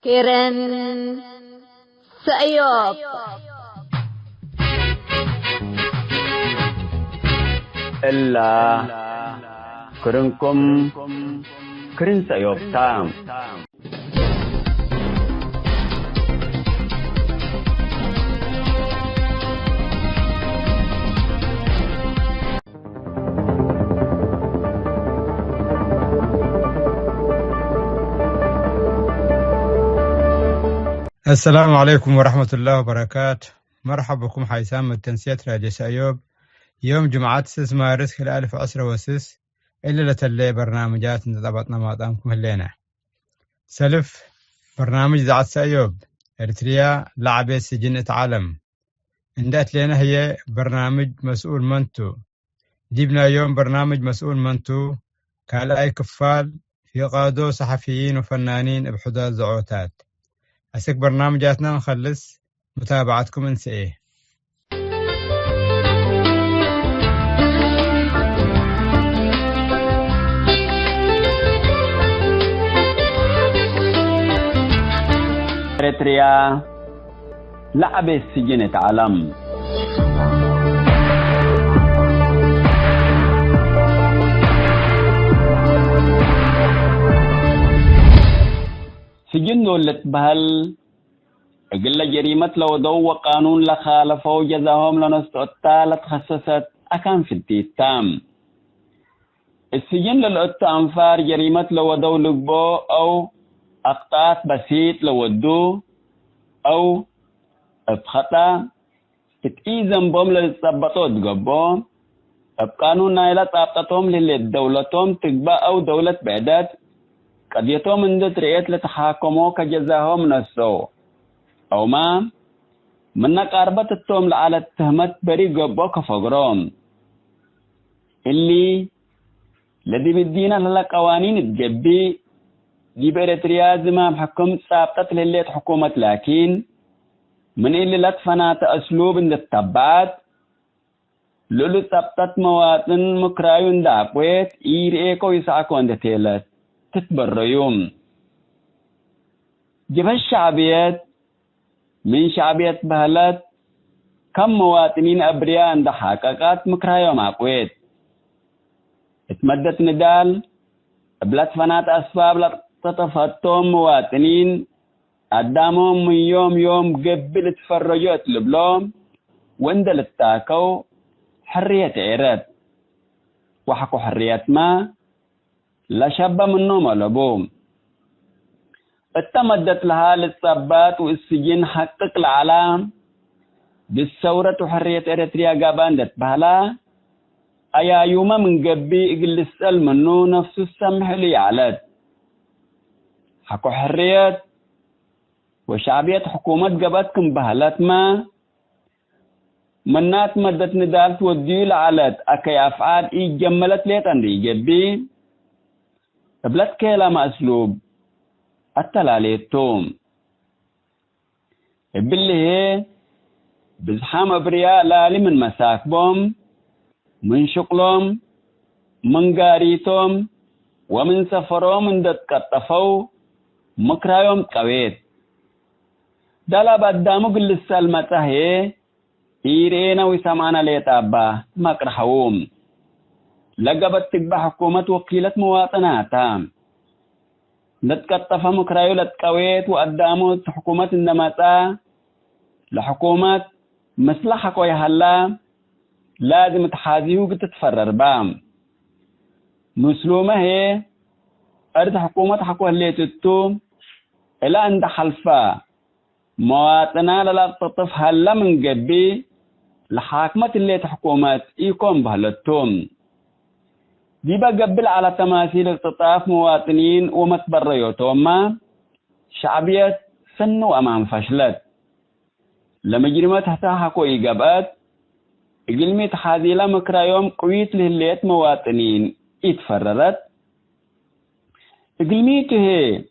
Kiren Sayop إلا كرنكم كرن سيوب تام السلام عليكم ورحمة الله وبركاته. مرحبا بكم حيسام من تنسية راديو سأيوب. يوم جمعة 6 مارس 2010 إلا لتلي برنامجات ضبطنا ماضامكم هلينا سلف برنامج ذات سأيوب إريتريا لعبة سجن عالم اندات لنا هي برنامج مسؤول منتو. جبنا يوم برنامج مسؤول منتو كالاي كفال في قادو صحفيين وفنانين بحدود زعوتات. أسك برنامجاتنا نخلص متابعتكم انسئيه. إريتريا لعبة سجن عالم سجن دولة بهل أقل جريمة لو ضوء قانون لخالفوا جزاهم لنستطالة تخصصت أكان في التيتام. السجن للأت أنفار جريمة لو ضوء لقبو أو أقطات بسيط لو ودو أو بخطأ تتئيزن بهم للثبتوا تقبو بقانون نايلة طابتهم للدولتهم تقبى أو دولة بعدات قد يتوم من رئيت لتحاكموا كجزاهم نسو أو ما من قاربة التوم على التهمت بري قبو كفقرهم اللي الذي بدينا للا قوانين الجبي دي بريتريا زمام حكم ثابتت لليت حكومة لكن من اللي لتفنات أسلوب عند التبعات لولو ثابتت مواطن مكرايون دابويت إيريكو يساكو عند تيلت تتبريوم جبه الشعبيات من شعبية بهلت كم مواطنين أبرياء عند حقاقات مكرايوم عقويت اتمدت ندال بلت فنات أسباب لتتفتهم مواطنين قدامهم من يوم قبل تفرجوا تلبلوم واندل التاكو حرية عيرات وحكو حرية ما لا شاب منهم ولا بوم اتمدت لها للثبات والسجن حقق العلام بالثورة وحرية إريتريا قاباندت بهلا أيا يوما من قبي إقل السأل منه نفس السمح لي علت حكو حرية وشعبية حكومة قبتكم بهلات ما منات مدت ندال توديو لعلت أكي أفعال جملت ليت عندي قبي قبلت كلام أسلوب التلاليتوم باللي هي بزحام أبرياء لالي من مساكبهم من شغلهم من قاريتهم ومن سفرهم من دت قطفوا مكرايوم قويت دالا بدامو قل السلمة هي إيرينا ويسامانا ليتابا مكرحوم لقبت تقبى حكومة وكيلة مواطناتها نتكتف مكرايو لتقويت وقدامو حكومة النماتا لحكومة مصلحة كوي هلا لازم تحازيه وتتفرر بام مسلومة هي أرد حكومة حكوة اللي تتو إلا أن حلفا مواطنا للا تطف هلا من قبي لحاكمة اللي تحكومات إيكم بهلتهم دي بقبل على تماثيل اختطاف مواطنين ومتبريوتهم شعبية سنو أمام فشلت لما جريمة تحتها حكو إيقابات إقلمي تحاذيلا مكرايوم قويت لهليت مواطنين اتفررت إقلمي تهي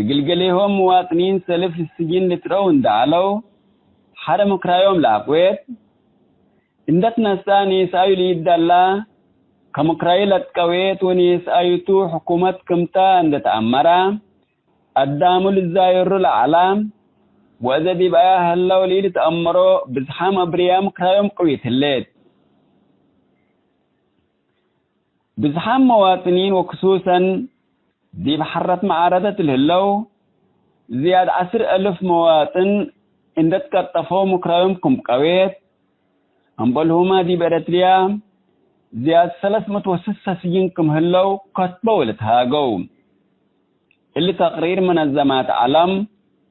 إقلقليهم مواطنين سلف السجين لترون دعلو حرم مكرايوم لاقويت اندت نساني سايو ليدالا كمكرايلة كويت ونيس أيتو حكومة كمتا عند تأمرا أدامو للزاير العلام وإذا بيبقى هلا وليد تأمروا بزحام أبريام كرايم قويت الليل بزحام مواطنين وخصوصا دي بحرة معارضة الهلو زياد 10,000 مواطن إندت كتفو مكرايمكم قويت أمبالهما دي بإريتريا زياد 306 سجنكم هلو كتبوا لتهاجو اللي تقرير منظمات علم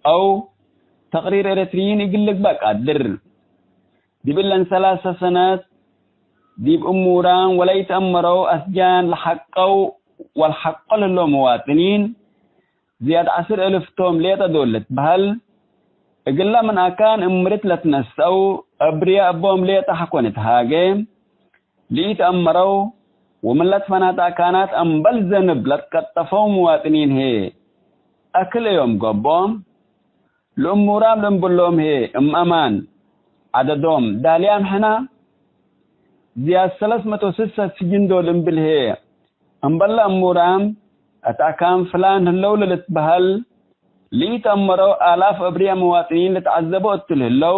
أو تقرير إريتريين يقلق بك قدر دي بلن 3 سنوات دي بأموران ولا يتأمروا أسجان لحقوا والحق لله مواطنين زياد 10,000 توم ليتا دولت بهل إقلا من أكان أمرت لتنسوا أبرياء أبوهم ليتا حقونت هاجم ليتأمروا ومن لتفناتا كانت أمبل زنب لتكتفوا مواطنين هي أكل يوم قبهم الأمورام لنبلهم هي أمان عددهم داليام حنا زياد 306 سجن دولن بالهي أمبلا أمورام أتاكام فلان هلو لتبهل ليتأمروا آلاف أبرياء مواطنين لتعذبوا التلهلو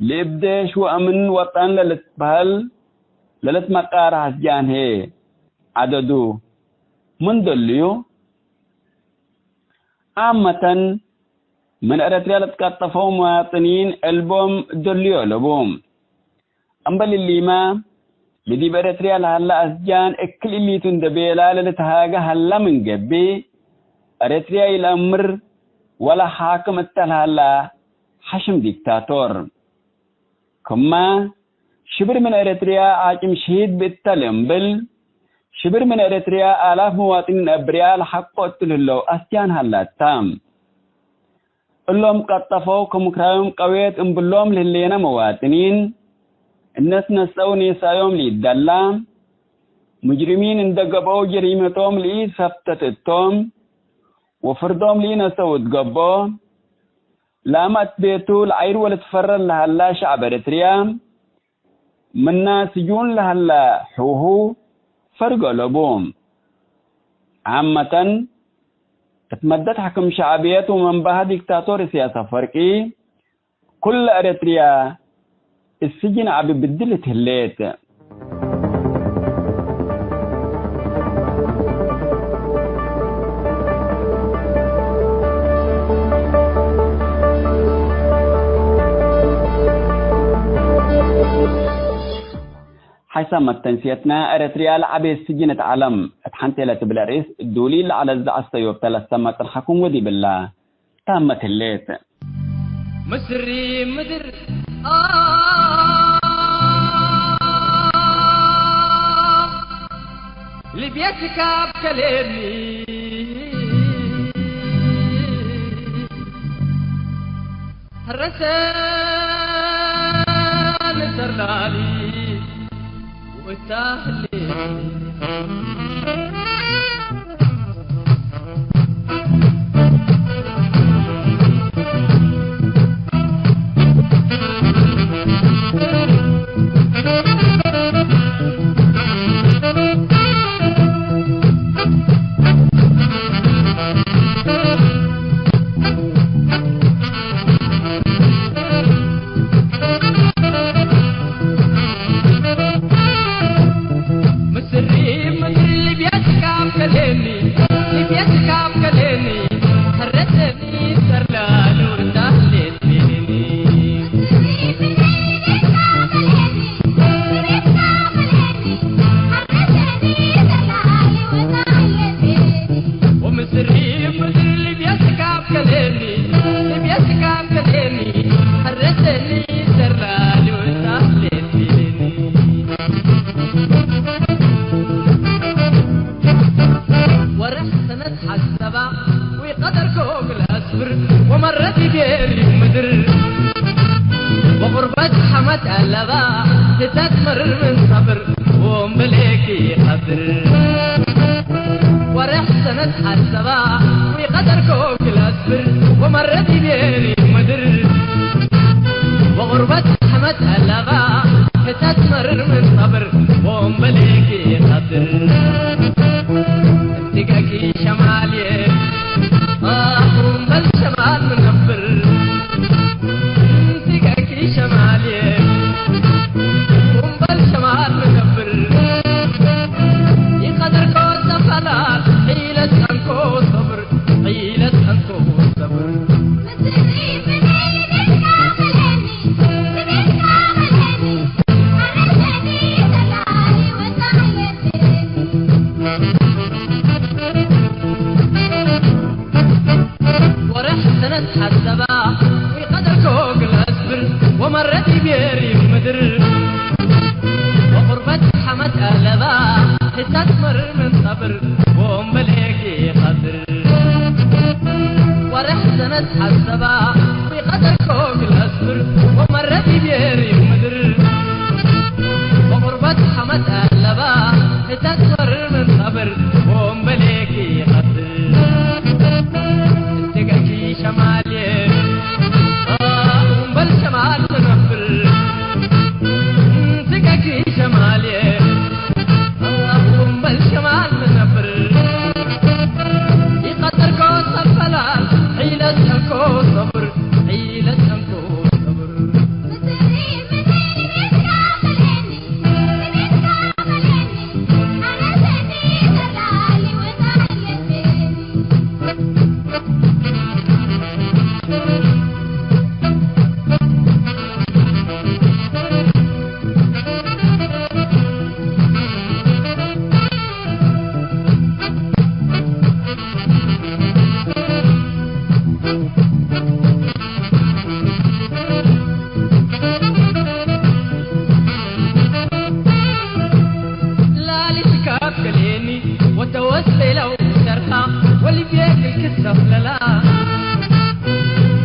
لإبداش وأمن وطن لتبهل لتمقار هسجان هي عددو من دليو عامة من أريتريا لتكتفوا مواطنين ألبوم دليو لبوم أمبل اللي ما لدي بإريتريا لهلا أسجان إكل اللي تندبيلا لتهاجا هلا من جبي أريتريا الأمر ولا حاكم التلهلا حشم ديكتاتور كما شبر من أريتريا عاجم شهيد بالتلمبل شبر من أريتريا آلاف مواطنين أبرياء لحقوا التلهلو أسجان هلا تام اللهم قطفوا كمكرايم قويت انبلوم للينا مواطنين الناس نسوني سايوم لي الدلام مجرمين اندقبوا جريمتهم لي سبتتتهم وفردهم لي نسوا تقبوا لامت بيتو العير والتفرر لهلا شعب إريتريا منا سجون لهلا حوهو فرقوا لبوم عامة تتمدد حكم شعبيات ومن بها ديكتاتور سياسة فرقي كل إريتريا السجن عبي بدلت هليت حسب تنسيتنا إريتريا لعبي السجن تعلم اتحنت لها تبلا رئيس الدوليل على الزع السيوب 3 سمات الحكم ودي بالله تامت الليت مصري مدر لبيتك بكلامي الرسال سرلالي وتاهلي شمالي سنة حسبا ويقدر كوك الأسبر ومرت بيري مدر وقربت حمد أهلبا تستمر من صبر ومليكي خضر ورح سنة حسبا ويقدر كوك الأسبر ومرت بيري مدر وقربت حمد أهلبا تستمر من صبر ومليكي خضر انتقاكي شمالي بالشمال تنفر انتقاكي شمالي بالشمال تنفر يقدر كو صفلال حيلة كو صبر حيلة كو صبر وتوسل وترخى واللي بياكل كسف للا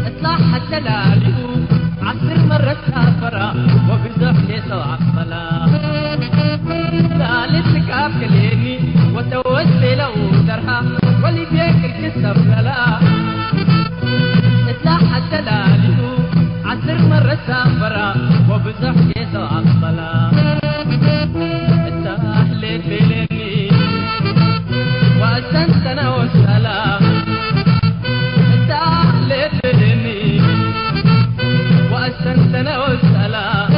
اطلع حتى لاليو عصر مرة سافرة وبزف ليسو عقبلا ثالث كاف كليني وتوسل وترخى واللي بياكل كسف للا اطلع حتى لاليو عصر مرة سافرة وبزف ليسو عقبلا التحليت بيلني وأستنتنا والسلام تعلت لني وأستنتنا والسلام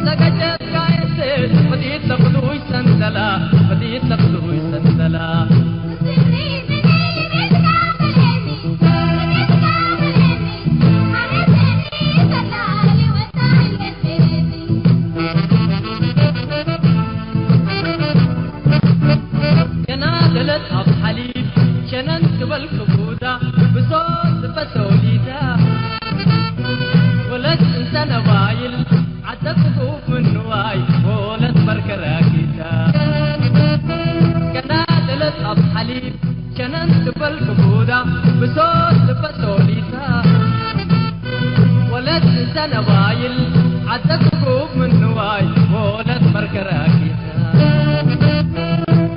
لقجت قايسل بديت لقدوي سنتلا بديت لقدوي سنتلا أب حليب شننت بالكبودة بصوت فسوليدا ولد إنسان وايل عدت خوف من نواي ولد بركراكيدا كنادلت أب حليب شننت بالكبودة بصوت فسوليدا ولد إنسان وايل عدت خوف من نواي ولد بركراكيدا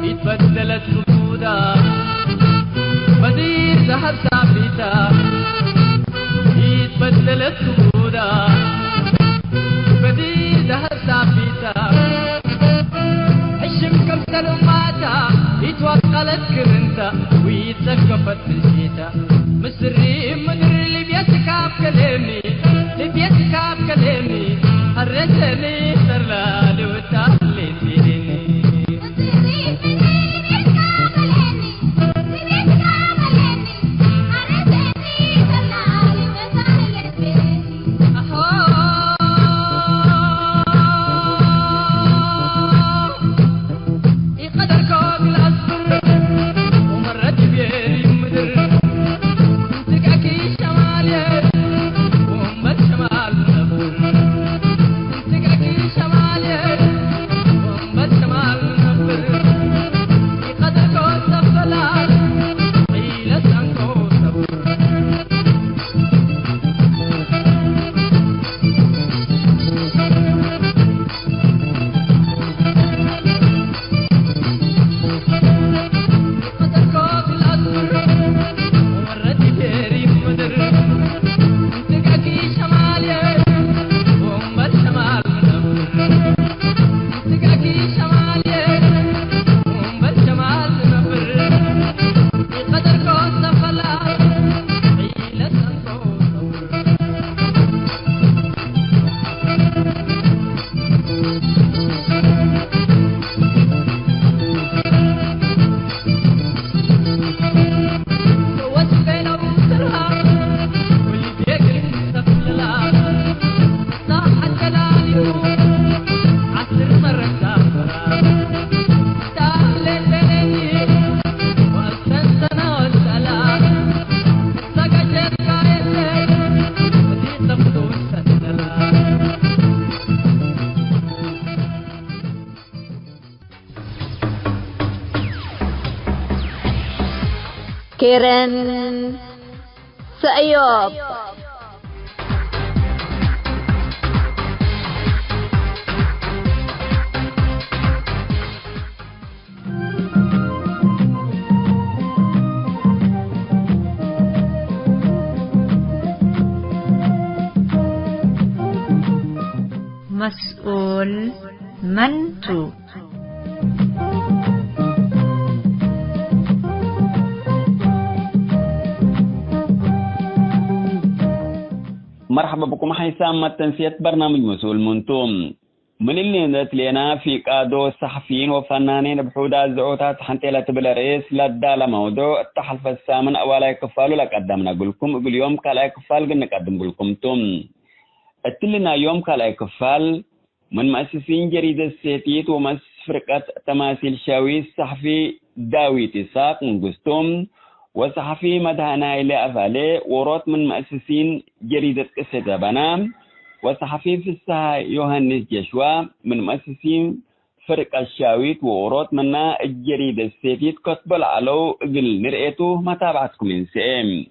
اتبدلت خطودا بدير ذهب ثابتا اتبدلت خطودا بدير ذهب ثابتا حشم كمثل ماتا اتوكلت كرنتا ويتلقفت بالشيتا مسري مدر اللي بيتكاب كلامي اللي بيتكاب كلامي هرتني سرلالي وتعليت بيني يقدر كوب الأصفر ومرت بيري مدر كيرن سأيوب. مسؤول منتو. مرحبا بكم حيثما تنسيت برنامج مسؤول منتم من اللي نزلت لنا في قادو الصحفيين وفنانين بحودا الزعوتات حنتي لا تبلا رئيس لا دال موضوع التحلف الثامن اولا يكفالوا لك قدمنا قلكم قل يوم كلا يكفال قلنا قدم قلكم توم اتلنا يوم كلا يكفال من مؤسسين جريدة السيتيت ومؤسس فرقة تماثيل شاوي الصحفي داوي تساق من قستوم وصحفي مدهنا إلى أفعاله وروت من مؤسسين جريدة قصة بنام وصحفي في الساعة يوهانس جشوا من مؤسسين فرقة الشاويت وروت منا الجريدة السيتيت كتب العلو قل نرئيته متابعتكم من سئم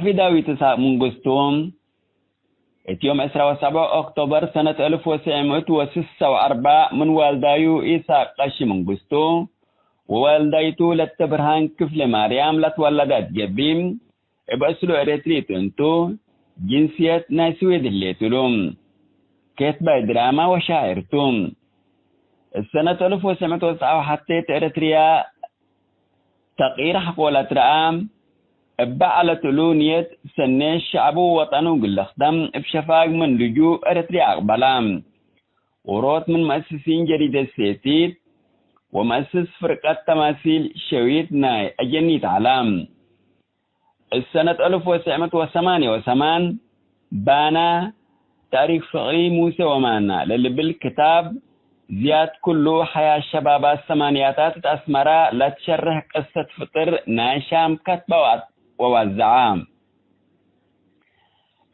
صحفي داوي تساق من قستوم يوم 17 أكتوبر سنة 1946 من والدايو إيساق قشي من قستوم ووالدايتو لتبرهان كفل مريم لتولدت جبيم بأسلو إريتريت انتو جنسية ناسويد اللي تلوم كاتبة دراما وشاعرتم السنة 1909 حطيت إريتريا تغيير حقولة رام بعلى تلونية سنة الشعب وطنو قلخدم بشفاق من لجوء إريتريا أقبلام وروت من مؤسسين جريدة السيتيت ومؤسس فرقة تماثيل شويت ناي أجنيت علام السنة 1988 بانا تاريخ فقري موسى ومانا للي بالكتاب زياد كله حياة الشباب الثمانياتات أسمرا لا تشرح قصة فطر ناشام كتبة ووزعام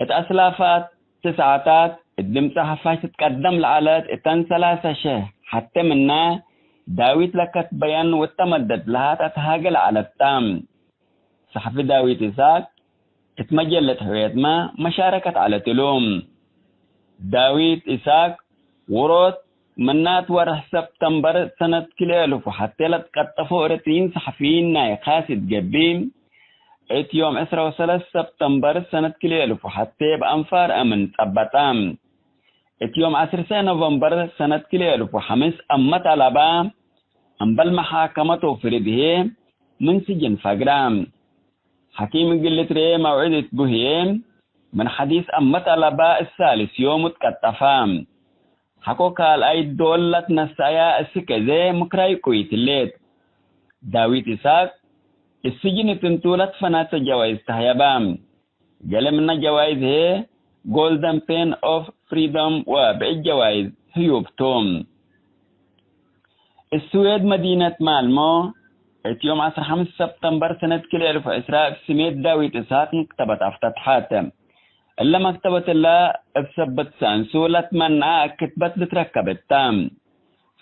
اتأسلافات تسعاتات الدم صحفاش تتقدم لعلت اتن 3 شهر حتى منا داويت لكت بيان وتمدد لها تتهاجل على التام صحفي داويت إساق اتمجلت هويت ما مشاركة على تلوم داويت إساق وروت منات ورح سبتمبر سنة كلالف حتى لتقطفوا 40 صحفيين ناي خاسد جبيم ات يوم 13 سبتمبر سنة كلالف حتى بأنفار أمن تبتام ات يوم 10 نوفمبر سنة كلالف وحمس أمت على بام أنبل محاكمته فرده من سجن فقرام حكيم قلت ري موعدة بهيم من حديث أمت على باء الثالث يوم تكتفام حكو قال أي دولة نسايا السكزي مكراي كويت الليت داويت إساق السجن تنتولت فنات جوائز تهيبام جل من جوائز هي Golden Pen of Freedom وبعد جوائز هيوب توم السويد مدينة مالمو يوم 15 سبتمبر سنة كل 1000 سميت داويت إساق كتبت افتتحاتم إلا مكتبة الله بثبت سانسولة منع كتبت لتركب التام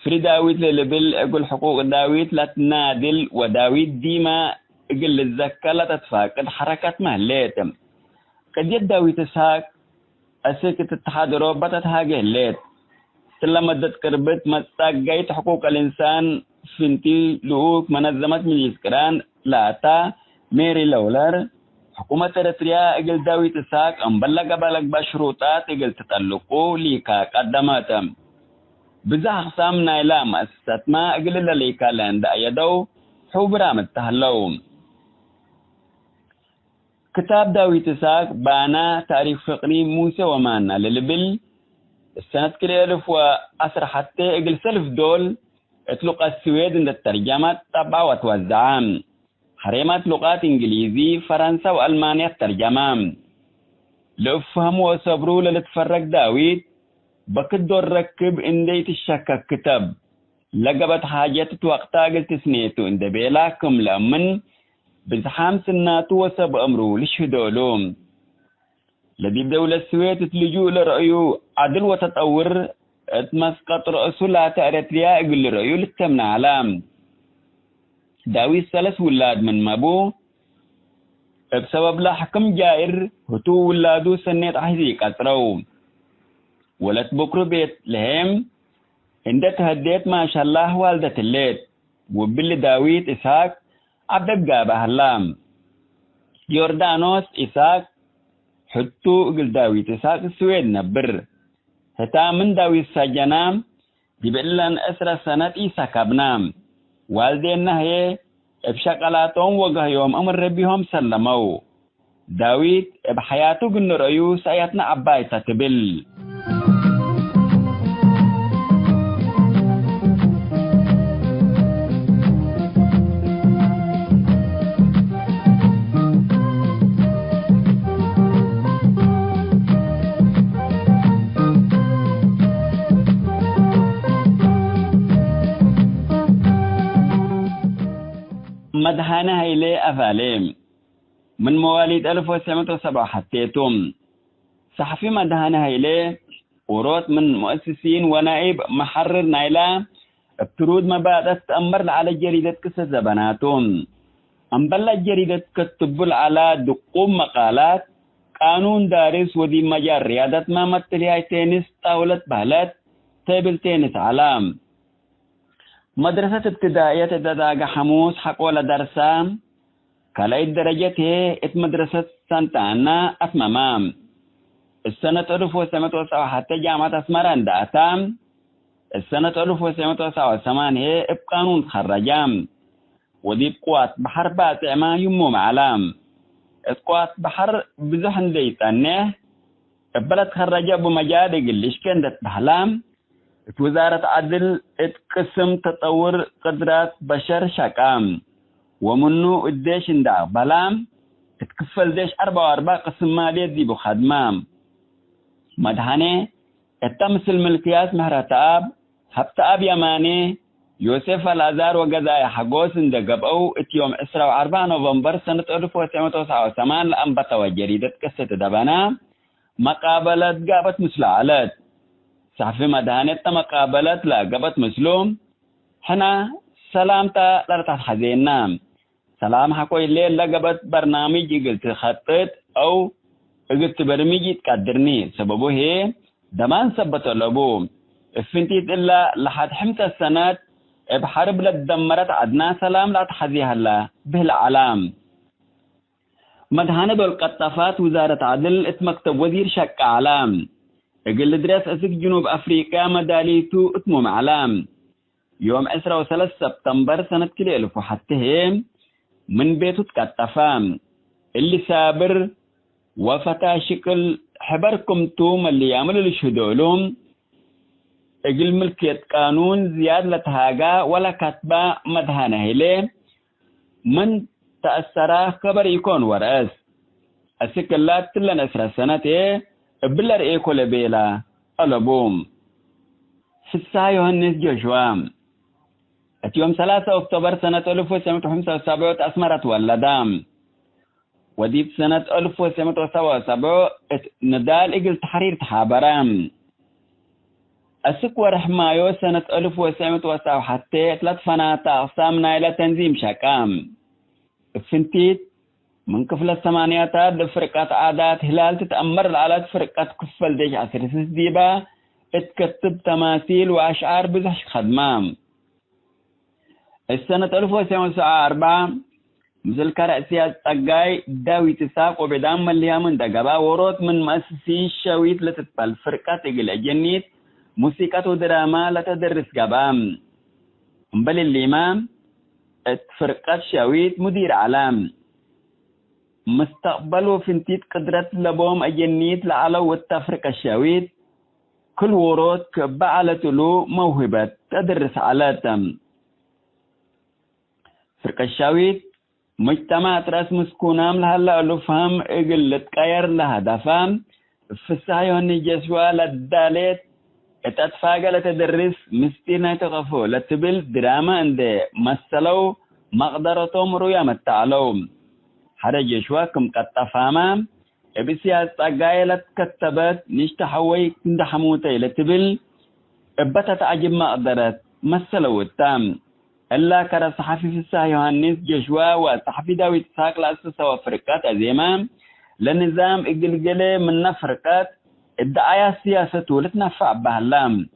فري داويت للبل اقول حقوق داويت لا تنادل وداويت ديما اقل الزكاة لا تتفاقد حركة مهليتم قد يد داويت إساق أسيكة اتحاد أوروبا تتهاجه الليت تلا مدت كربت مستاقيت حقوق الإنسان فنتي لوك منظمة مجلسكران لاتا ميري لولر حكومة إريتريا اقل داويت إساق انبلغ بلغ بشروطات اقل تطلقوا ليكا قدماتم بزا أقسام نايلا مؤسسات ما اقل ليكا لاند أيدو حبرام التهلوم كتاب داويت إساق بانا تاريخ فقري موسى ومانا للبل السنة كده 1010 حتى اقل سلف دول اطلق السويد عند الترجمة طبع وتوزعام حريمات لغات انجليزي فرنسا والمانيا الترجمام لأفهموا وصبروا للتفرق داويت بكدو الركب اندي تشكك كتاب لقبت حاجات وقتا قلت سنيتو اند بيلاكم لأمن بزحام سناتو وسب أمرو لشهدولوم لدي بدولة السويت تلجو لرأيو عدل وتطور اتمسقط رأسو لا تأريتريا اقل رأيو للتمنى علام داوي الثلاث ولاد من مابو بسبب لا حكم جائر هتو ولادو سنيت حزيق أترو ولت بكرو بيت لهم عند تهديت ما شاء الله والدة الليت وبالي داويد إسحاق عبد جابه اللام يوردانوس إسحاق حطو قل داويد إسحاق السويد نبر هتا من داويد سجنام جبلن أسرى سنة إسحاق ابنام والدين هي بشكلاتهم وجه يوم أمر ربيهم سلموا داويد بحياته قلنا رأيو سايتنا عباي تتبل مدهانة هيلي أفاليم من مواليد 1907 حتيتم صحفي مدهانة هيلي وروت من مؤسسين ونائب محرر نايلا بترود مبادئ تأمر على جريدة كسر زبناتهم أنبلا جريدة كتبل على دقوم مقالات قانون دارس ودي مجال رياضة ما متليها تنس طاولة بهلات تابل تنس علام مدرسة ابتدائية تداغ حموس حق ولا درسام كلاي درجة هي مدرسة سانتانا أتمام السنة 1907 حتى جامعة أسمران داتام السنة 1907 هي بقانون خرجام ودي بقوات بحر باتع ما يمو معلام قوات بحر بزحن ديتانه بلد خرجة بمجال الليش كندت بحلام وزارة عدل اتقسم تطور قدرات بشر شكام ومنو الديش اندع بلام اتكفل ديش 4 قسم مالية دي بخدمام مدهاني التمثل ملكياس مهرتاب هبتاب يماني يوسف الازار وقضايا حقوس اندقب او اتيوم 4 نوفمبر سنة 1989 لأنبطة وجريدة كسة دبانا مقابلة قابت مسلعلات صحفي مدهانة مقابلات لا قبت مسلوم حنا سلامتا لرتح حزينا سلام حكوي الليل لا قبت برنامج قلت خطط او قلت برمجي تقدرني سببه هي دمان سبت لبو فنتيت إلا لحد حمت السنة بحرب لدمرت عدنا سلام لا تحزيها الله به العلام مدهانة بالقطافات وزارة عدل اتمكتب وزير شك علام قل درس أسك جنوب أفريقيا مداليتو اتمم علام يوم 13 سبتمبر سنة كل 1000 وحتى من بيتو تكتفام اللي سابر وفتا شكل حبركم توم اللي يعملوا الشهدولهم قل ملكية قانون زياد لتهاجا ولا كتبا مدهانة هلي من تأثرا خبر يكون ورأس أسك اللات تلن أسرى سنة بلر إيكول بيلا ألبوم حسا يوهنس جوشوام يوم 3 أكتوبر سنة 1975 أسمرت ولدام وديب سنة 1977 ندال إقل تحرير تحابرام أسك ورحمايو سنة 1907 حتى 3 فناتا أقسامنا إلى تنظيم شكام فنتيت من كفل الثمانيات لفرقات عادات هلال تتأمر على فرقات كفل ديش عصر ديبا اتكتب تماثيل وأشعار بزحش خدمام السنة 1904 مثل كرأسيات تقاي داوي تساق وبدام مليها من دقبا وروت من مؤسسين الشاويت لتتبال فرقات إقل أجنيت موسيقى ودراما لتدرس قبام مبل الإمام فرقات شاويت مدير علام مستقبله فنتيت قدرت لبوم أجنيت لعلو والتفرق الشاويت كل ورود كبعلة له موهبة تدرس على تم فرق الشاويت مجتمع راس مسكونام لهلا لفهم اقل تقير لهدفام في السعيون جسوا للدالت اتفاقل تدرس مستينا تغفو لتبل دراما عند مثلوا مقدرتهم رؤيا متعلوم حرج شواكم قد تفهمام بسياس تقايلت كتبت نشتحوي كند حموتي لتبل ابتت عجب مقدرت مثلوا التام إلا كرا صحفي في الساعة يوهنس جشوا وصحفي داوي تساق لأسسا وفرقات أزيمام لنظام إقلقلي من نفرقات الدعاية السياسة ولتنفع بهاللام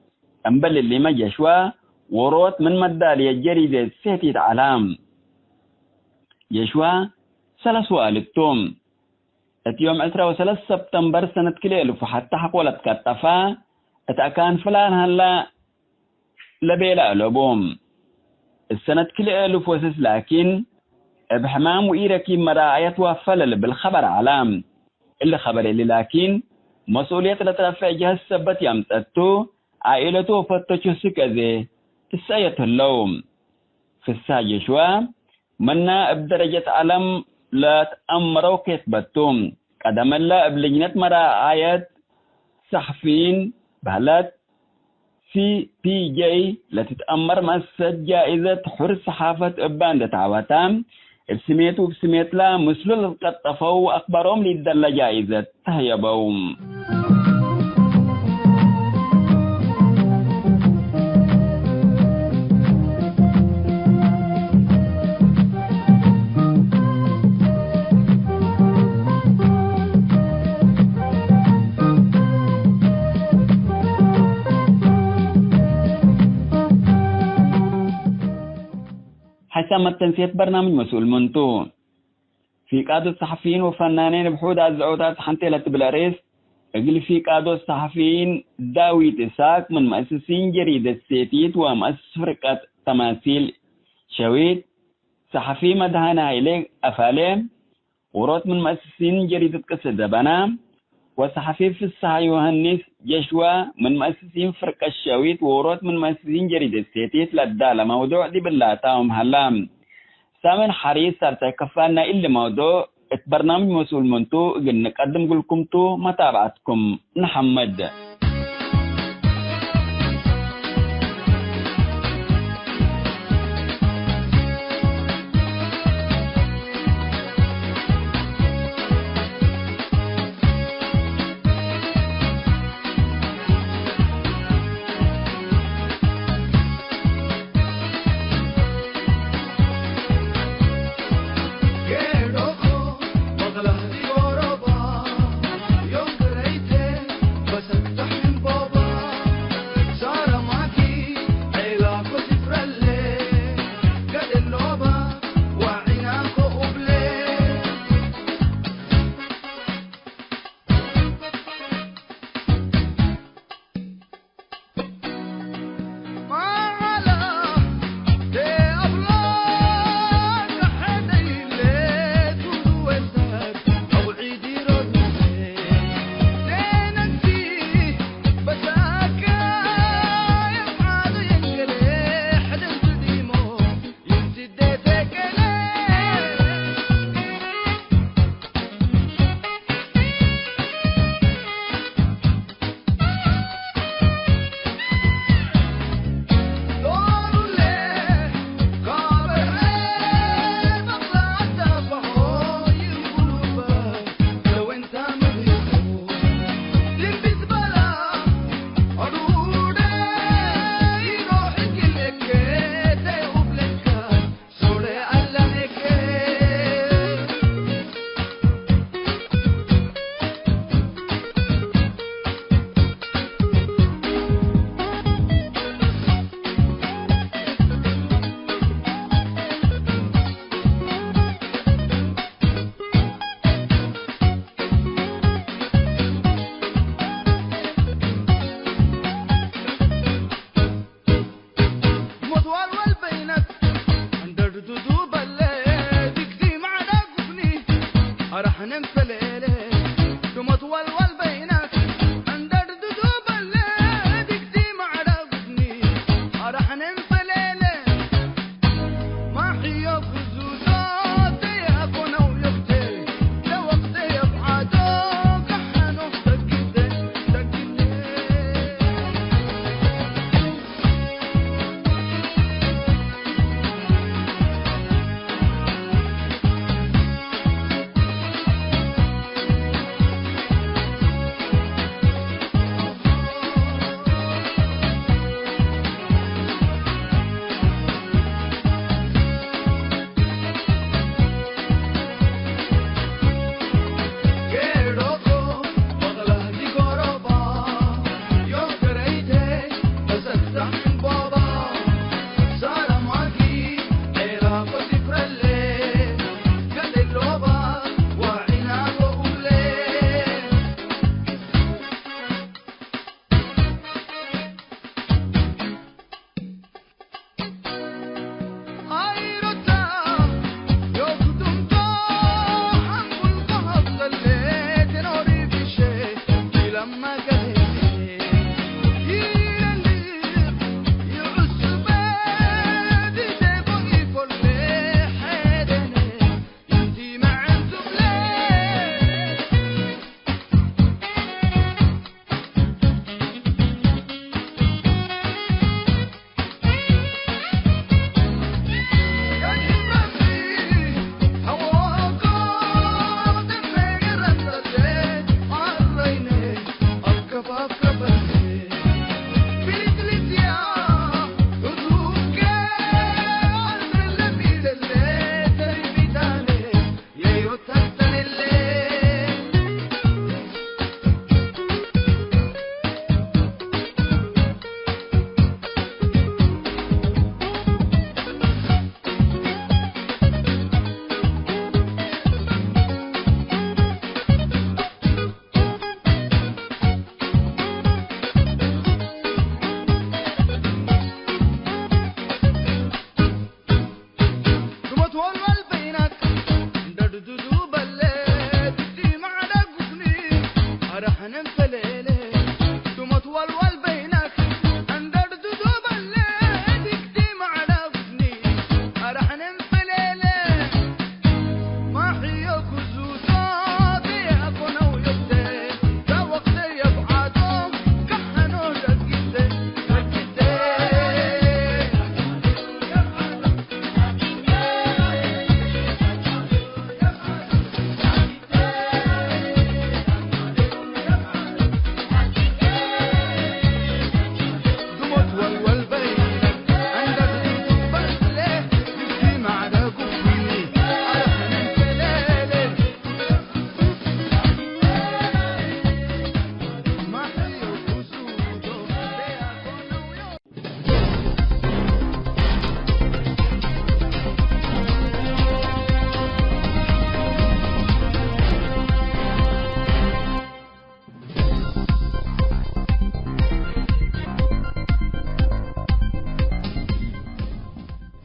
أنبل اللي ما جشوا وروت من مدالية الجريدة سيتي علام جشوا سلسوا الكتوم يوم 13 سبتمبر سنة كليل وحتى حقولت كتفا اتأكان فلان هلا لبيلا لبوم السنة كليل وفوسس لكن بحمام وإيركي مراعية وفلل بالخبر علام اللي خبر اللي لكن مسؤولية لترفع جهة السبت يمتدتو عائلته فتشو سكزي تساية اللوم في الساجة شوا منا بدرجة علم لا تأمروا كتبتهم قدم الله بلجنة مراعية صحفيين بهلات CPJ لتتأمر مسد جائزة حر صحافة أبان تعواتام بسميت لا مسلول القطفوا أخبرهم للدل جائزة تهيبهم حسام التنسيق برنامج مسؤول منتو في قادة الصحفيين وفنانين بحود الزعوتات حنتي لتبلاريس اقل في قادة الصحفيين داوي تساك من مؤسسين جريدة سيتيت ومؤسس فرقة تماثيل شويت صحفي مدهانا إليك أفالي وروت من مؤسسين جريدة قصة بنا وصحفي في الساعة يوهنس جشوا من مؤسسين فرقة الشويت وروت من مؤسسين جريدة سيتيت للدالة موضوع دي بالله تاهم هلام سامن حريص سارتكفانا إلا موضوع برنامج مسؤول منتو قلنا نقدم لكم تو متابعتكم محمد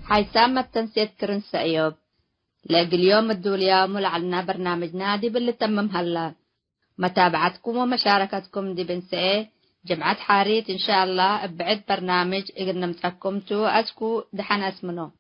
حيسام التنسيت كرن سأيوب لاقي اليوم الدوليوم لعلنا برنامج نادي باللي تمم هلا متابعتكم ومشاركتكم دي بنسئة جمعة حاريت إن شاء الله بعد برنامج إقنا متركمتو أسكو دحن اسمنو